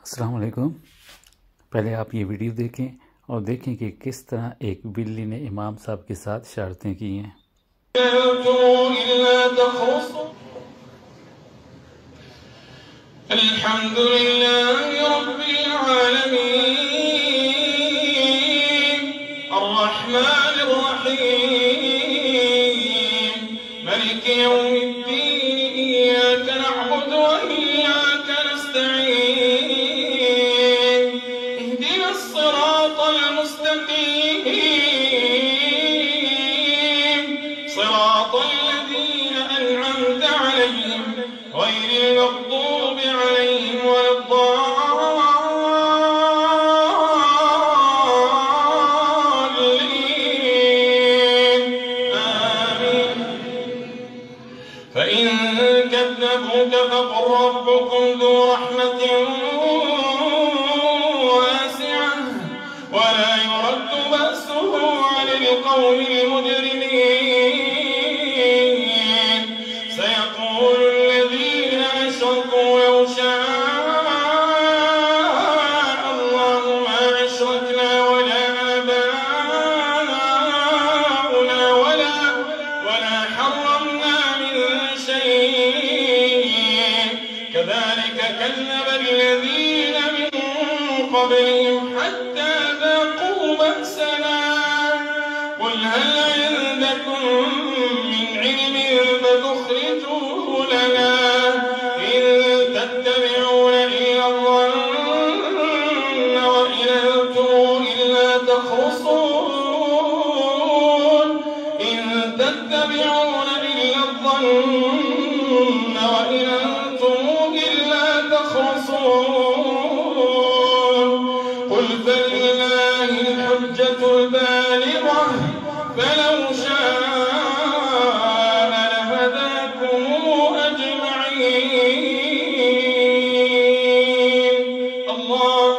अस्सलाम वालेकुम। पहले आप ये वीडियो देखें और देखें कि किस तरह एक बिल्ली ने इमाम साहब के साथ शरारतें की हैं। अल्हम्दुलिल्लाह रब्बिल आलमीन अर्रहमानिर रहीम मालिकि यौमिद्दीन इय्याका नअबुदु व इय्याका नस्तईन इहदिनस सिरातल मुस्तकीम सिरातल लज़ीना अन'अमता अलैहिम गैरिल मग़दूबि अलैहिम वलद्दाल्लीन आमीन। فإن كذبوك فقل ربكم ذو رحمة واسعة ولا يرد بأسه عن القوم المجرمين سيقول الذين أشركوا لو شاء الله ما أشركنا ولا آباؤنا ولا حرمنا من شيء كذلك كذب الذين من قبلهم حتى ذاقوا بأسنا قل هل عندكم من علم فتخرجوه لنا إن تتبعون إلا الظن وإن أنتم إلا تخرصون إن تتبعون إلا الظن وإن أنتم إلا تخرصون قل فلله الحجة البالغة فلو شاء لهداكم أجمعين. الله